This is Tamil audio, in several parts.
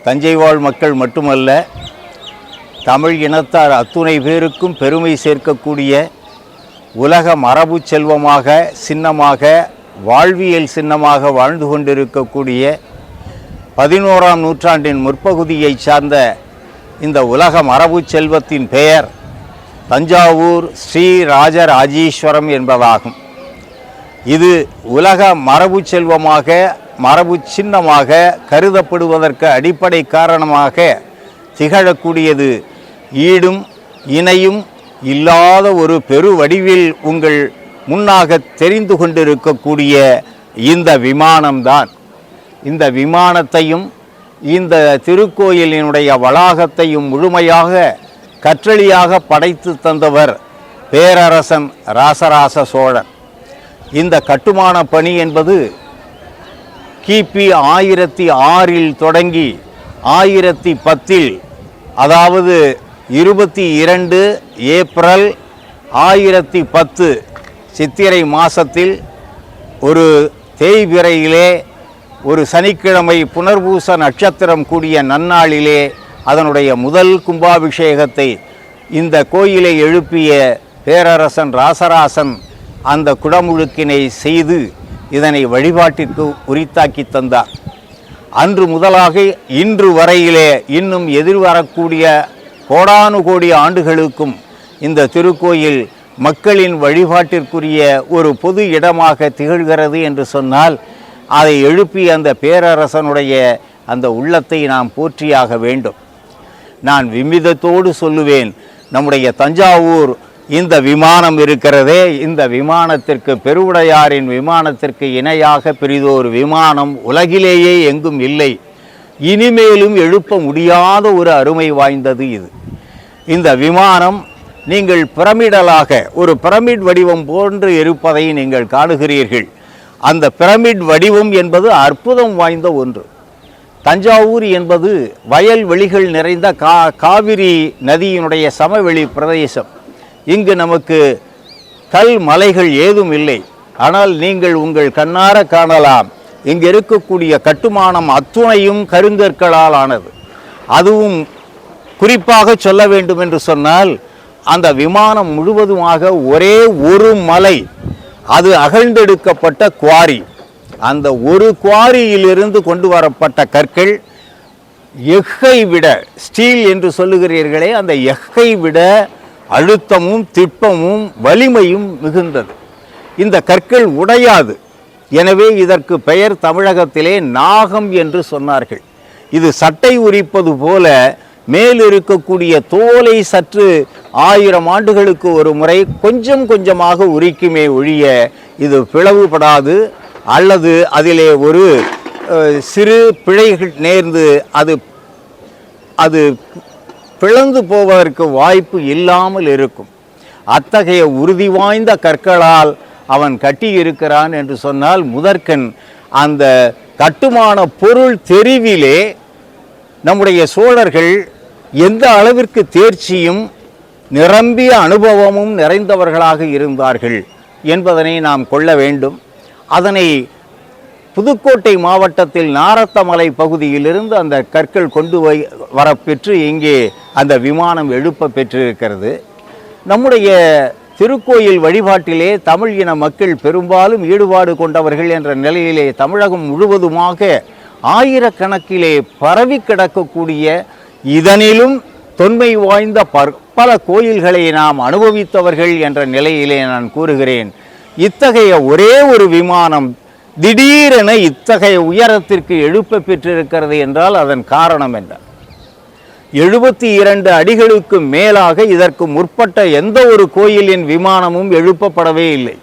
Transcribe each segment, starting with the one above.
தஞ்சை வாழ் மக்கள் மட்டுமல்ல, தமிழ் இனத்தார் அத்துணை பேருக்கும் பெருமை சேர்க்கக்கூடிய உலக மரபு செல்வமாக, சின்னமாக, வாழ்வியல் சின்னமாக வாழ்ந்து கொண்டிருக்கக்கூடிய 11ஆம் நூற்றாண்டின் முற்பகுதியை சார்ந்த இந்த உலக மரபு செல்வத்தின் பெயர் தஞ்சாவூர் ஸ்ரீ ராஜராஜீஸ்வரம் என்பதாகும். இது உலக மரபு செல்வமாக, மரபு சின்னமாக கருதப்படுவதற்கு அடிப்படை காரணமாக திகழக்கூடியது ஈடும் இணையும் இல்லாத ஒரு பெரு வடிவில் உங்கள் முன்னாக தெரிந்து கொண்டிருக்கக்கூடிய இந்த விமானம்தான். இந்த விமானத்தையும் இந்த திருக்கோயிலினுடைய வளாகத்தையும் முழுமையாக கற்றளியாக படைத்து தந்தவர் பேரரசன் ராசராச சோழன். இந்த கட்டுமான பணி என்பது கிபி 1006 தொடங்கி 1010, அதாவது 22 ஏப்ரல் 1010 சித்திரை மாதத்தில் ஒரு தேய்பிறையிலே ஒரு சனிக்கிழமை புனர்பூச நட்சத்திரம் கூடிய நன்னாளிலே அதனுடைய முதல் கும்பாபிஷேகத்தை இந்த கோயிலை எழுப்பிய பேரரசன் ராசராசன் அந்த குடமுழுக்கினை செய்து இதனை வழிபாட்டிற்கு உரித்தாக்கி தந்தார். அன்று முதலாக இன்று வரையிலே இன்னும் எதிர்வரக்கூடிய கோடானு கோடி ஆண்டுகளுக்கும் இந்த திருக்கோயில் மக்களின் வழிபாட்டிற்குரிய ஒரு பொது இடமாக திகழ்கிறது என்று சொன்னால் அதை எழுப்பிய அந்த பேரரசனுடைய அந்த உள்ளத்தை நாம் போற்றியாக வேண்டும். நான் விமிதத்தோடு சொல்லுவேன், நம்முடைய தஞ்சாவூர் இந்த விமானம் இருக்கிறதே, இந்த விமானத்திற்கு பெருவுடையாரின் விமானத்திற்கு இணையாக பெரிதொரு விமானம் உலகிலேயே எங்கும் இல்லை. இனிமேலும் எழுப்ப முடியாத ஒரு அருமை வாய்ந்தது இது. இந்த விமானம் நீங்கள் பிரமிடலாக ஒரு பிரமிட் வடிவம் போன்று இருப்பதை நீங்கள் காணுகிறீர்கள். அந்த பிரமிட் வடிவம் என்பது அற்புதம் வாய்ந்த ஒன்று. தஞ்சாவூர் என்பது வயல்வெளிகள் நிறைந்த காவிரி நதியினுடைய சமவெளி பிரதேசம். இங்கு நமக்கு கல் மலைகள் ஏதும் இல்லை. ஆனால் நீங்கள் உங்கள் கண்ணார காணலாம், இங்கு இருக்கக்கூடிய கட்டுமானம் அத்துணையும் கருங்கற்களால் ஆனது. அதுவும் குறிப்பாக சொல்ல வேண்டும் என்று சொன்னால், அந்த விமானம் முழுவதுமாக ஒரே ஒரு மலை, அது அகழ்ந்தெடுக்கப்பட்ட குவாரி. அந்த ஒரு குவாரியிலிருந்து கொண்டு வரப்பட்ட கற்கள் எஃகை விட, ஸ்டீல் என்று சொல்லுகிறீர்களே, அந்த எஃகை விட அழுத்தமும் திட்பமும் வலிமையும் மிகுந்தது. இந்த கற்கள் உடையாது. எனவே இதற்கு பெயர் தமிழகத்திலே நாகம் என்று சொன்னார்கள். இது சட்டை உரிப்பது போல மேல் இருக்கக்கூடிய தோலை சற்று 1000 ஆண்டுகளுக்கு ஒரு முறை கொஞ்சம் கொஞ்சமாக உரிக்குமே ஒழிய இது பிளவுபடாது, அல்லது அதிலே ஒரு சிறு பிழைகள் நேர்ந்து அது பிளந்து போவதற்கு வாய்ப்பு இல்லாமல் இருக்கும். அத்தகைய உறுதி வாய்ந்த கற்களால் அவன் கட்டியிருக்கிறான் என்று சொன்னால், முதற்கண் அந்த கட்டுமான பொருள் தெரிவிலே நம்முடைய சோழர்கள் எந்த அளவிற்கு தேர்ச்சியும் நிரம்பிய அனுபவமும் நிறைந்தவர்களாக இருந்தார்கள் என்பதனை நாம் கொள்ள வேண்டும். அதனை புதுக்கோட்டை மாவட்டத்தில் நாரத்தமலை பகுதியிலிருந்து அந்த கற்கள் கொண்டு வரப்பெற்று இங்கே அந்த விமானம் எழுப்ப பெற்றிருக்கிறது. நம்முடைய திருக்கோயில் வழிபாட்டிலே தமிழ் இன மக்கள் பெரும்பாலும் ஈடுபாடு கொண்டவர்கள் என்ற நிலையிலே தமிழகம் முழுவதுமாக ஆயிரக்கணக்கிலே பரவி கிடக்கக்கூடிய இதனிலும் தொன்மை வாய்ந்த பல கோயில்களை நாம் அனுபவித்தவர்கள் என்ற நிலையிலே நான் கூறுகிறேன். இத்தகைய ஒரே ஒரு விமானம் திடீரென இத்தகைய உயரத்திற்கு எழுப்ப பெற்றிருக்கிறது என்றால் அதன் காரணம் என்ன? 72 அடிகளுக்கு மேலாக இதற்கு முற்பட்ட எந்த ஒரு கோயிலின் விமானமும் எழுப்பப்படவே இல்லை.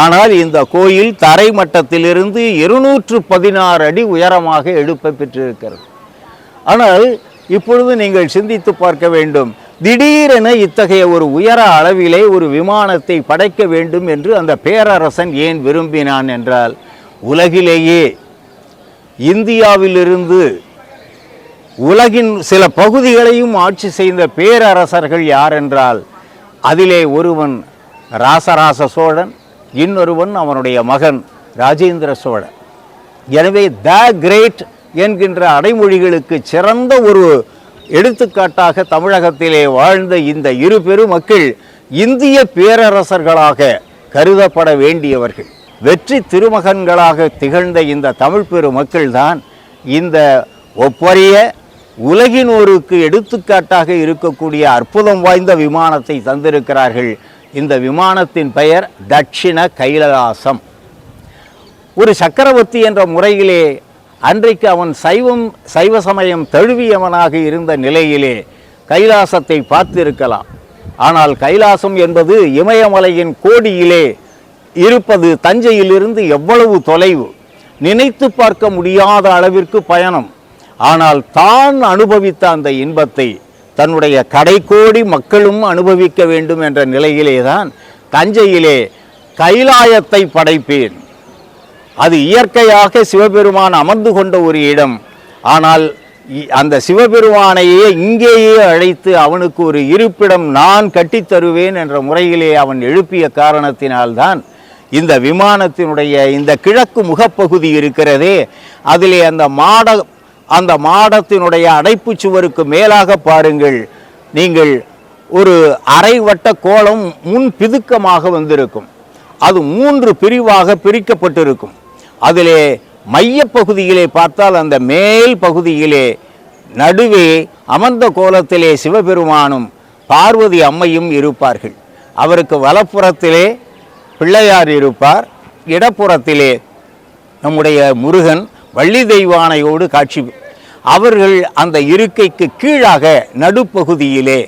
ஆனால் இந்த கோயில் தரை மட்டத்திலிருந்து 216 அடி உயரமாக எழுப்ப பெற்றிருக்கிறது. ஆனால் இப்பொழுது நீங்கள் சிந்தித்து பார்க்க வேண்டும், திடீரென இத்தகைய ஒரு உயர அளவிலே ஒரு விமானத்தை படைக்க வேண்டும் என்று அந்த பேரரசன் ஏன் விரும்பினான் என்றால், உலகிலேயே இந்தியாவிலிருந்து உலகின் சில பகுதிகளையும் ஆட்சி செய்த பேரரசர்கள் யார் என்றால், அதிலே ஒருவன் ராசராச சோழன், இன்னொருவன் அவனுடைய மகன் ராஜேந்திர சோழன். எனவே த கிரேட் என்கின்ற அடைமொழிகளுக்கு சிறந்த ஒரு எடுத்துக்காட்டாக தமிழகத்திலே வாழ்ந்த இந்த இரு பெருமக்கள் இந்திய பேரரசர்களாக கருதப்பட வேண்டியவர்கள். வெற்றி திருமகன்களாக திகழ்ந்த இந்த தமிழ் பெருமக்கள்தான் இந்த ஒப்பரிய உலகினோருக்கு எடுத்துக்காட்டாக இருக்கக்கூடிய அற்புதம் வாய்ந்த விமானத்தை தந்திருக்கிறார்கள். இந்த விமானத்தின் பெயர் தட்சிண கைலாசம். ஒரு சக்கரவர்த்தி என்ற முறையிலே அன்றைக்கு அவன் சைவ சமயம் தழுவியவனாக இருந்த நிலையிலே கைலாசத்தை பார்த்திருக்கலாம். ஆனால் கைலாசம் என்பது இமயமலையின் கோடியிலே இருப்பது. தஞ்சையிலிருந்து எவ்வளவு தொலைவு, நினைத்து பார்க்க முடியாத அளவிற்கு பயணம். ஆனால் தான் அனுபவித்த அந்த இன்பத்தை தன்னுடைய கடைக்கோடி மக்களும் அனுபவிக்க வேண்டும் என்ற நிலையிலேதான் தஞ்சையிலே கைலாயத்தை படைப்பேன். அது இயற்கையாக சிவபெருமான் அமர்ந்து கொண்ட ஒரு இடம். ஆனால் அந்த சிவபெருமானையே இங்கேயே அழைத்து அவனுக்கு ஒரு இருப்பிடம் நான் கட்டித்தருவேன் என்ற முறையிலே அவன் எழுப்பிய காரணத்தினால்தான் இந்த விமானத்தினுடைய இந்த கிழக்கு முகப்பகுதி இருக்கிறதே, அதிலே அந்த மாடத்தினுடைய அடைப்பு சுவருக்கு மேலாக பாருங்கள், நீங்கள் ஒரு அரை வட்ட கோலம் முன் பிதுக்கமாக வந்திருக்கும். அது 3 பிரிவாக பிரிக்கப்பட்டிருக்கும். அதிலே மையப்பகுதியிலே பார்த்தால் அந்த மேல் பகுதியிலே நடுவே அமர்ந்த கோலத்திலே சிவபெருமானும் பார்வதி அம்மையும் இருப்பார்கள். அவருக்கு வலப்புறத்திலே பிள்ளையார் இருப்பார், இடப்புறத்திலே நம்முடைய முருகன் வள்ளி தெய்வானையோடு காட்சி. அவர்கள் அந்த இருக்கைக்கு கீழாக நடுப்பகுதியிலே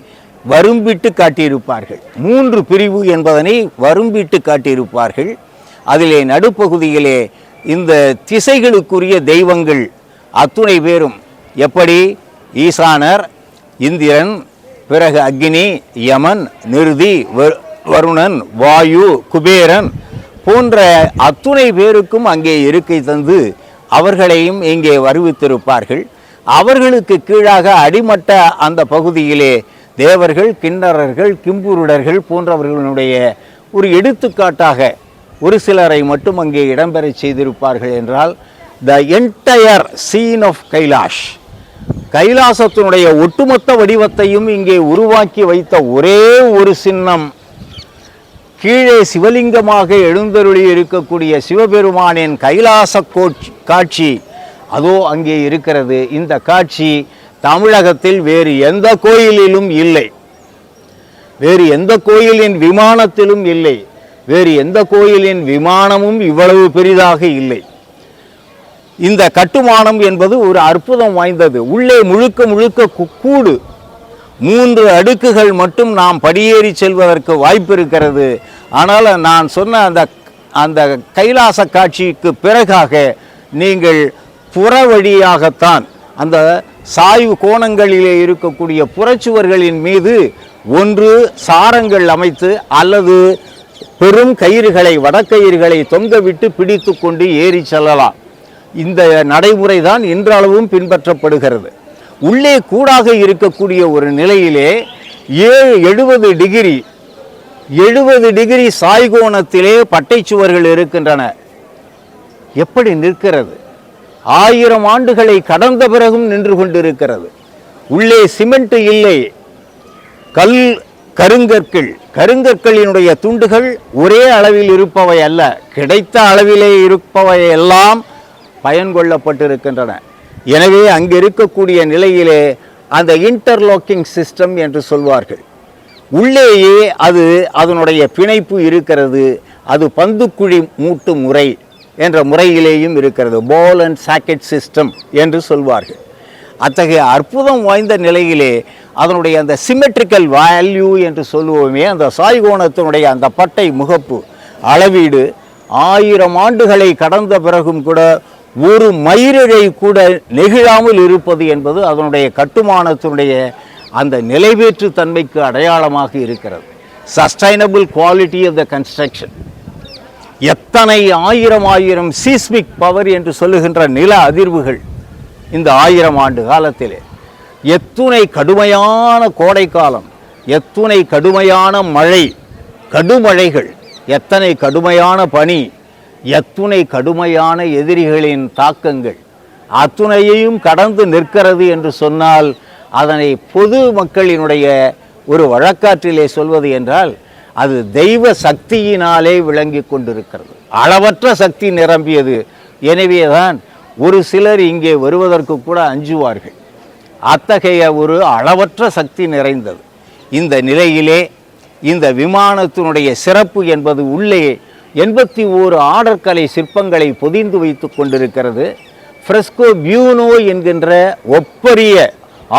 வரும்பிட்டு காட்டியிருப்பார்கள். 3 பிரிவு என்பதனை வரும்பிட்டு காட்டியிருப்பார்கள். அதிலே நடுப்பகுதியிலே இந்த திசைகளுக்குரிய தெய்வங்கள் அத்துணை பேரும் எப்படி ஈசானர், இந்திரன், பிறகு அக்னி, யமன், நிருதி, வருணன், வாயு, குபேரன் போன்ற அத்துணை பேருக்கும் அங்கே இருக்கை தந்து அவர்களையும் இங்கே வருவித்திருப்பார்கள். அவர்களுக்கு கீழாக அடிமட்ட அந்த பகுதியிலே தேவர்கள், கிண்ணறர்கள், கிம்புருடர்கள் போன்றவர்களுடைய ஒரு எடுத்துக்காட்டாக ஒரு சிலரை மட்டும் அங்கே இடம்பெற செய்திருப்பார்கள். என்றால் the entire scene of Kailash, கைலாசத்தினுடைய ஒட்டுமொத்த வடிவத்தையும் இங்கே உருவாக்கி வைத்த ஒரே ஒரு சின்னம், கீழே சிவலிங்கமாக எழுந்தருளி இருக்கக்கூடிய சிவபெருமானின் கைலாச காட்சி அதோ அங்கே இருக்கிறது. இந்த காட்சி தமிழகத்தில் வேறு எந்த கோயிலிலும் இல்லை, வேறு எந்த கோயிலின் விமானத்திலும் இல்லை, வேறு எந்த கோயிலின் விமானமும் இவ்வளவு பெரிதாக இல்லை. இந்த கட்டுமானம் என்பது ஒரு அற்புதம் வாய்ந்தது. உள்ளே முழுக்க முழுக்க கூடு, 3 அடுக்குகள் மட்டும் நாம் படியேறி செல்வதற்கு வாய்ப்பு இருக்கிறது. ஆனால் நான் சொன்ன அந்த கைலாச காட்சிக்கு பிறகாக நீங்கள் புற வழியாகத்தான் அந்த சாய்வு கோணங்களிலே இருக்கக்கூடிய புறச்சுவர்களின் மீது ஒன்று சாரங்கள் அமைத்து அல்லது பெரும் கயிறுகளை, வடக்கயிறுகளை தொங்கவிட்டு பிடித்து கொண்டு ஏறி செல்லலாம். இந்த நடைமுறை தான் இன்றளவும் பின்பற்றப்படுகிறது. உள்ளே கூடாக இருக்கக்கூடிய ஒரு நிலையிலே 70 டிகிரி சாய்கோணத்திலே பட்டைச்சுவர்கள் இருக்கின்றன. எப்படி நிற்கிறது? 1000 ஆண்டுகளை கடந்த பிறகும் நின்று கொண்டிருக்கிறது. உள்ளே சிமெண்ட் இல்லை, கருங்கற்களினுடைய துண்டுகள் ஒரே அளவில் இருப்பவை அல்ல, கிடைத்த அளவிலே இருப்பவை எல்லாம் பயன்கொள்ளப்பட்டிருக்கின்றன. எனவே அங்கு இருக்கக்கூடிய நிலையிலே அந்த இன்டர்லாக்கிங் சிஸ்டம் என்று சொல்வார்கள். உள்ளேயே அதனுடைய பிணைப்பு இருக்கிறது. அது பந்துக்குழி மூட்டு முறை என்ற முறையிலேயும் இருக்கிறது. பால் அண்ட் சாக்கெட் சிஸ்டம் என்று சொல்வார்கள். அத்தகைய அற்புதம் வாய்ந்த நிலையிலே அதனுடைய அந்த சிமெட்ரிக்கல் வேல்யூ என்று சொல்லுவோமே, அந்த சாய்கோணத்தினுடைய அந்த பட்டை முகப்பு அளவீடு 1000 ஆண்டுகளை கடந்த பிறகும் கூட ஒரு மயிரிழை கூட நெகிழாமல் இருப்பது என்பது அதனுடைய கட்டுமானத்தினுடைய அந்த நிலைவேற்று தன்மைக்கு அடையாளமாக இருக்கிறது. Sustainable quality of the construction. எத்தனை ஆயிரம் சீஸ்மிக் பவர் என்று சொல்லுகின்ற நில அதிர்வுகள் இந்த 1000 ஆண்டு காலத்திலே, எத்துணை கடுமையான கோடைக்காலம், எத்துணை கடுமையான மழை, கடுமழைகள், எத்தனை கடுமையான பனி, எத்துணை கடுமையான எதிரிகளின் தாக்கங்கள், அத்துணையையும் கடந்து நிற்கிறது என்று சொன்னால் அதனை பொது மக்களினுடைய ஒரு வழக்காற்றிலே சொல்வது என்றால் அது தெய்வ சக்தியினாலே விளங்கி கொண்டிருக்கிறது. அளவற்ற சக்தி நிரம்பியது. எனவேதான் ஒரு சிலர் இங்கே வருவதற்கு கூட அஞ்சுவார்கள். அத்தகைய ஒரு அளவற்ற சக்தி நிறைந்தது. இந்த நிலையிலே இந்த விமானத்தினுடைய சிறப்பு என்பது உள்ளே 81 ஆடற்கலை சிற்பங்களை பொதிந்து வைத்து கொண்டிருக்கிறது. ஃப்ரெஸ்கோ பியூனோ என்கின்ற ஒப்பரிய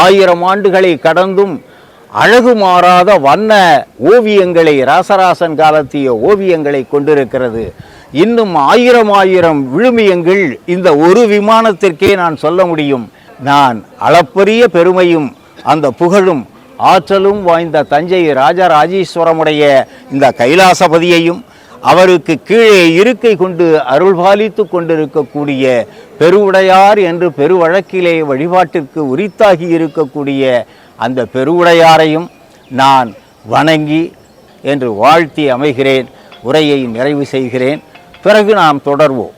1000 ஆண்டுகளை கடந்தும் அழகு மாறாத வண்ண ஓவியங்களை, ராசராசன் காலத்திய ஓவியங்களை கொண்டிருக்கிறது. இன்னும் 1000 விழுமியங்கள் இந்த ஒரு விமானத்திற்கே நான் சொல்ல முடியும். நான் அளப்பரிய பெருமையும் அந்த புகழும் ஆற்றலும் வாய்ந்த தஞ்சை ராஜராஜேஸ்வரமுடைய இந்த கைலாசபதியையும் அவருக்கு கீழே இருக்கை கொண்டு அருள்பாலித்து கொண்டிருக்கக்கூடிய பெருவுடையார் என்று பெருவழக்கிலே வழிபாட்டிற்கு உரித்தாகி இருக்கக்கூடிய அந்த பெருவுடையாரையும் நான் வணங்கி என்று வாழ்த்தி அமைகிறேன். உரையை நிறைவு செய்கிறேன். பிறகு நாம் தொடர்வோம்.